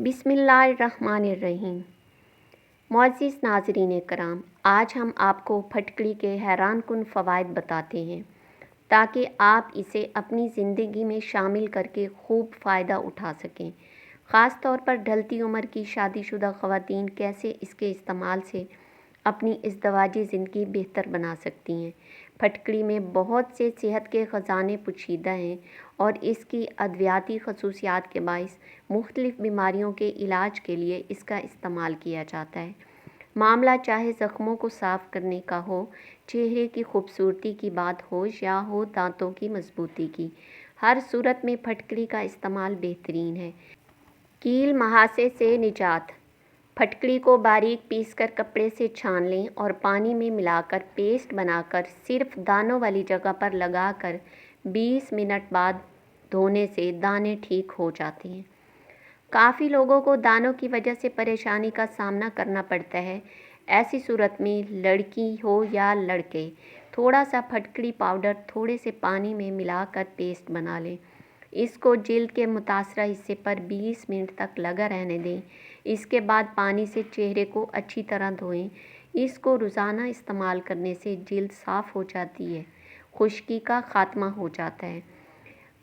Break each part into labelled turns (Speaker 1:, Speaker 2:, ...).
Speaker 1: बिस्मिल्लाहिर्रहमानिर्रहीम। मुअज़्ज़िज़ नाज़रीन कराम, आज हम आपको फटकड़ी के हैरान कुन फ़वाइद बताते हैं ताकि आप इसे अपनी ज़िंदगी में शामिल करके खूब फ़ायदा उठा सकें। ख़ास तौर पर ढलती उम्र की शादीशुदा ख़वातीन कैसे इसके इस्तेमाल से अपनी इज़दवाजी ज़िंदगी बेहतर बना सकती हैं। फटकड़ी में बहुत से सेहत के ख़जाने पोशीदा हैं और इसकी अद्वियाती खसूसियात के बाइस मुख्तलिफ़ बीमारियों के इलाज के लिए इसका इस्तेमाल किया जाता है। मामला चाहे ज़ख्मों को साफ़ करने का हो, चेहरे की खूबसूरती की बात हो या हो दांतों की मजबूती की, हर सूरत में फटकड़ी का इस्तेमाल बेहतरीन है। कील महासे से निजात। फटकड़ी को बारीक पीसकर कपड़े से छान लें और पानी में मिलाकर पेस्ट बनाकर सिर्फ दानों वाली जगह पर लगाकर 20 मिनट बाद धोने से दाने ठीक हो जाते हैं। काफ़ी लोगों को दानों की वजह से परेशानी का सामना करना पड़ता है। ऐसी सूरत में लड़की हो या लड़के, थोड़ा सा फटकड़ी पाउडर थोड़े से पानी में मिलाकर पेस्ट बना लें। इसको जिल्द के मुतासरा हिस्से पर 20 मिनट तक लगा रहने दें। इसके बाद पानी से चेहरे को अच्छी तरह धोएं। इसको रोज़ाना इस्तेमाल करने से जिल्द साफ़ हो जाती है, खुश्की का ख़ात्मा हो जाता है।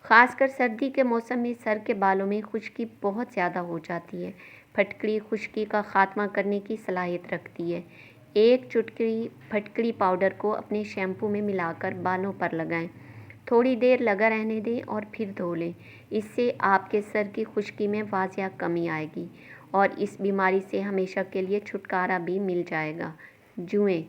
Speaker 1: ख़ासकर सर्दी के मौसम में सर के बालों में खुश्की बहुत ज़्यादा हो जाती है। फटकड़ी खुश्की का ख़ात्मा करने की सलाहियत रखती है। एक चुटकी फटकड़ी पाउडर को अपने शैम्पू में मिलाकर बालों पर लगाएं। थोड़ी देर लगा रहने दें और फिर धो लें। इससे आपके सर की खुश्की में वाज़िया कमी आएगी और इस बीमारी से हमेशा के लिए छुटकारा भी मिल जाएगा। जुएँ।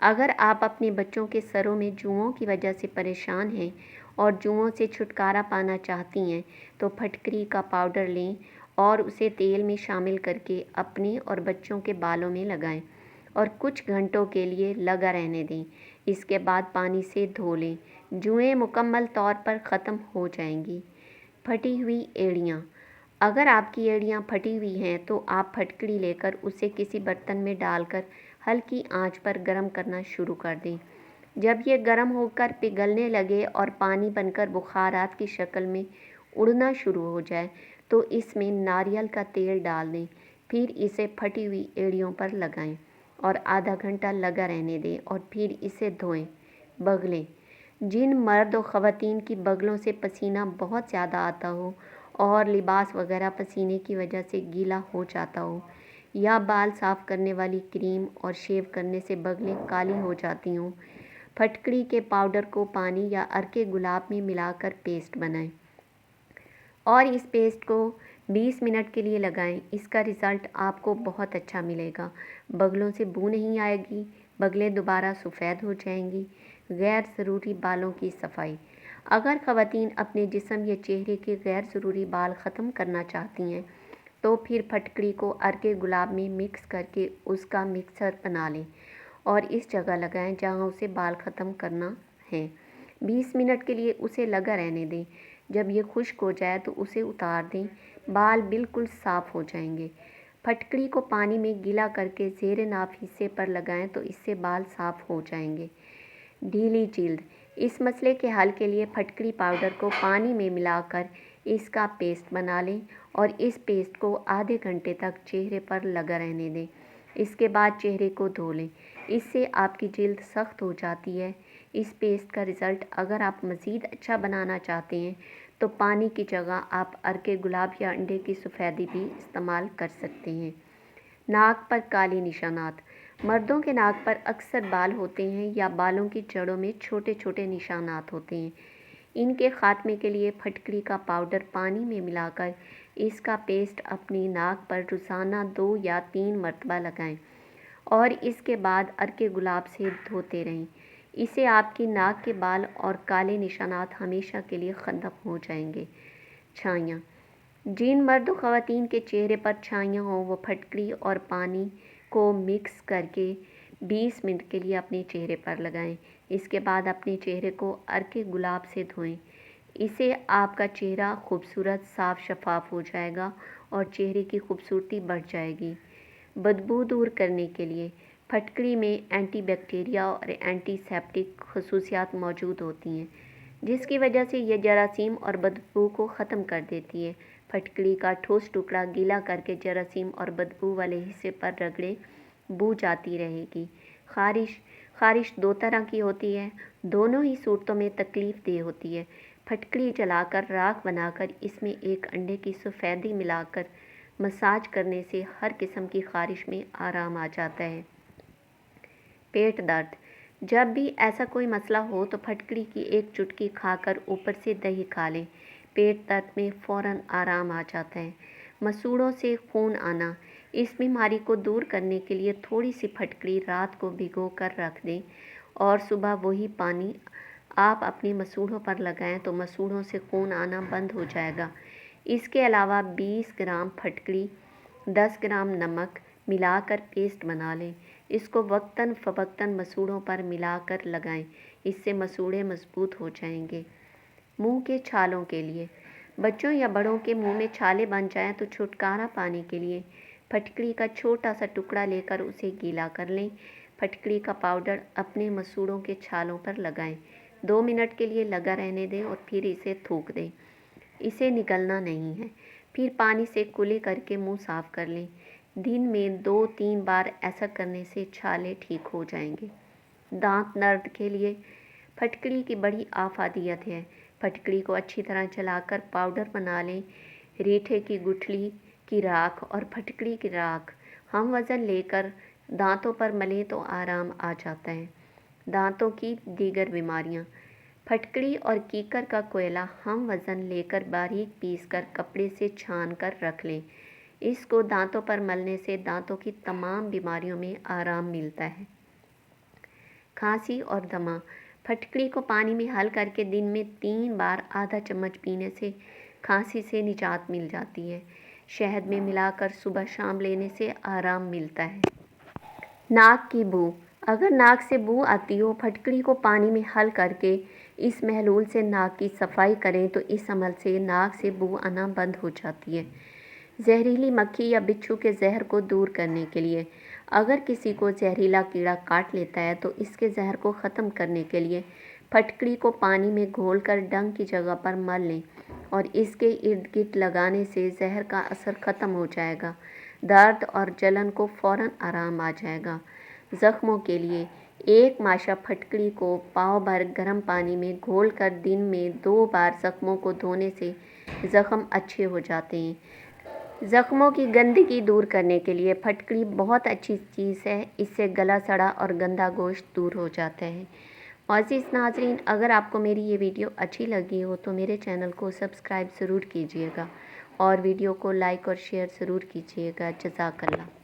Speaker 1: अगर आप अपने बच्चों के सरों में जुओं की वजह से परेशान हैं और जुओं से छुटकारा पाना चाहती हैं तो फटकड़ी का पाउडर लें और उसे तेल में शामिल करके अपने और बच्चों के बालों में लगाएं और कुछ घंटों के लिए लगा रहने दें। इसके बाद पानी से धो लें। जुएँ मुकम्मल तौर पर ख़त्म हो जाएंगी। फटी हुई एड़ियाँ। अगर आपकी एड़ियाँ फटी हुई हैं तो आप फटकड़ी लेकर उसे किसी बर्तन में डालकर हल्की आंच पर गर्म करना शुरू कर दें। जब ये गर्म होकर पिघलने लगे और पानी बनकर बुखारात की शक्ल में उड़ना शुरू हो जाए तो इसमें नारियल का तेल डाल दें। फिर इसे फटी हुई एड़ियों पर लगाएं और आधा घंटा लगा रहने दें और फिर इसे धोएं। बगलें। जिन मर्द और ख़वातीन की बगलों से पसीना बहुत ज़्यादा आता हो और लिबास वगैरह पसीने की वजह से गीला हो जाता हो या बाल साफ़ करने वाली क्रीम और शेव करने से बगलें काली हो जाती हों, फटकड़ी के पाउडर को पानी या अर्के गुलाब में मिलाकर पेस्ट बनाएं और इस पेस्ट को 20 मिनट के लिए लगाएं। इसका रिज़ल्ट आपको बहुत अच्छा मिलेगा। बगलों से बू नहीं आएगी, बगलें दोबारा सफ़ेद हो जाएंगी। गैर ज़रूरी बालों की सफाई। अगर ख़वातीन अपने जिस्म या चेहरे के गैर ज़रूरी बाल ख़त्म करना चाहती हैं तो फिर फटकड़ी को अर्के गुलाब में मिक्स करके उसका मिक्सर बना लें और इस जगह लगाएं जहां उसे बाल ख़त्म करना है। 20 मिनट के लिए उसे लगा रहने दें। जब ये खुश्क हो जाए तो उसे उतार दें। बाल बिल्कुल साफ़ हो जाएंगे। फटकड़ी को पानी में गीला करके ज़ेरे नाफ हिस्से पर लगाएं तो इससे बाल साफ़ हो जाएंगे। ढीली जिल्द। इस मसले के हल के लिए फटकड़ी पाउडर को पानी में मिलाकर इसका पेस्ट बना लें और इस पेस्ट को आधे घंटे तक चेहरे पर लगा रहने दें। इसके बाद चेहरे को धो लें। इससे आपकी जिल्द सख्त हो जाती है। इस पेस्ट का रिज़ल्ट अगर आप मज़ीद अच्छा बनाना चाहते हैं तो पानी की जगह आप अर्के गुलाब या अंडे की सफ़ेदी भी इस्तेमाल कर सकते हैं। नाक पर काले निशानात। मर्दों के नाक पर अक्सर बाल होते हैं या बालों की जड़ों में छोटे छोटे निशानात होते हैं। इनके ख़ात्मे के लिए फटकड़ी का पाउडर पानी में मिलाकर इसका पेस्ट अपनी नाक पर रोज़ाना 2 या 3 मरतबा लगाएं और इसके बाद अर्के गुलाब से धोते रहें। इससे आपकी नाक के बाल और काले निशानात हमेशा के लिए ख़त्म हो जाएंगे। छाइयाँ। जिन मर्द व ख़वातीन के चेहरे पर छाइयाँ हों वो फटकड़ी और पानी को मिक्स करके 20 मिनट के लिए अपने चेहरे पर लगाएं। इसके बाद अपने चेहरे को अर्के गुलाब से धोएं। इससे आपका चेहरा खूबसूरत साफ़ शफाफ हो जाएगा और चेहरे की खूबसूरती बढ़ जाएगी। बदबू दूर करने के लिए फटकड़ी में एंटी बैक्टीरिया और एंटीसेप्टिक खसूसियात मौजूद होती हैं जिसकी वजह से यह जरासीम और बदबू को ख़त्म कर देती है। फटकड़ी का ठोस टुकड़ा गीला करके जरासीम और बदबू वाले हिस्से पर रगड़े, बू जाती रहेगी। खारिश दो तरह की होती है, दोनों ही सूरतों में तकलीफ देह होती है। फटकड़ी जलाकर राख बनाकर इसमें एक अंडे की सफ़ेदी मिलाकर मसाज करने से हर किस्म की खारिश में आराम आ जाता है। पेट दर्द, जब भी ऐसा कोई मसला हो तो फटकड़ी की एक चुटकी खाकर ऊपर से दही खा लें। पेट दर्द में फ़ौरन आराम आ जाता है। मसूड़ों से खून आना, इस बीमारी को दूर करने के लिए थोड़ी सी फटकड़ी रात को भिगो कर रख दें और सुबह वही पानी आप अपनी मसूड़ों पर लगाएं तो मसूड़ों से खून आना बंद हो जाएगा। इसके अलावा 20 ग्राम फटकड़ी 10 ग्राम नमक मिलाकर पेस्ट बना लें। इसको वक्तन फ़वक्तन मसूड़ों पर मिलाकर लगाएं, इससे मसूड़े मजबूत हो जाएंगे। मुंह के छालों के लिए, बच्चों या बड़ों के मुंह में छाले बन जाएं तो छुटकारा पाने के लिए फटकड़ी का छोटा सा टुकड़ा लेकर उसे गीला कर लें। फटकड़ी का पाउडर अपने मसूड़ों के छालों पर लगाएं, 2 मिनट के लिए लगा रहने दें और फिर इसे थूक दें। इसे निगलना नहीं है। फिर पानी से कुल्ली करके मुंह साफ़ कर लें। दिन में 2-3 बार ऐसा करने से छाले ठीक हो जाएंगे। दांत दर्द के लिए फटकड़ी की बड़ी आफादियत है। फटकड़ी को अच्छी तरह चलाकर पाउडर बना लें। रीठे की गुठली की राख और फटकड़ी की राख हम वज़न लेकर दांतों पर मलें तो आराम आ जाता है। दांतों की दीगर बीमारियां, फटकड़ी और कीकर का कोयला हम वज़न लेकर बारीक पीसकर कपड़े से छान कर रख लें। इसको दांतों पर मलने से दांतों की तमाम बीमारियों में आराम मिलता है। खांसी और दमा, फटकड़ी को पानी में हल करके दिन में 3 बार आधा चम्मच पीने से खांसी से निजात मिल जाती है। शहद में मिलाकर सुबह शाम लेने से आराम मिलता है। नाक की बू, अगर नाक से बू आती हो, फटकड़ी को पानी में हल करके इस महलूल से नाक की सफाई करें तो इस अमल से नाक से बू आना बंद हो जाती है। जहरीली मक्खी या बिच्छू के जहर को दूर करने के लिए, अगर किसी को जहरीला कीड़ा काट लेता है तो इसके जहर को ख़त्म करने के लिए फटकड़ी को पानी में घोलकर डंक की जगह पर मल लें और इसके इर्द गिर्द लगाने से जहर का असर ख़त्म हो जाएगा। दर्द और जलन को फ़ौरन आराम आ जाएगा। ज़ख्मों के लिए, एक माशा फटकड़ी को पाव भर गर्म पानी में घोलकर दिन में 2 बार ज़ख्मों को धोने से ज़ख्म अच्छे हो जाते हैं। ज़ख्मों की गंदगी दूर करने के लिए फटकड़ी बहुत अच्छी चीज़ है, इससे गला सड़ा और गंदा गोश्त दूर हो जाता है। अज़ीज़ नाज़रीन, अगर आपको मेरी ये वीडियो अच्छी लगी हो तो मेरे चैनल को सब्सक्राइब ज़रूर कीजिएगा और वीडियो को लाइक और शेयर ज़रूर कीजिएगा। जज़ाकल्लाह।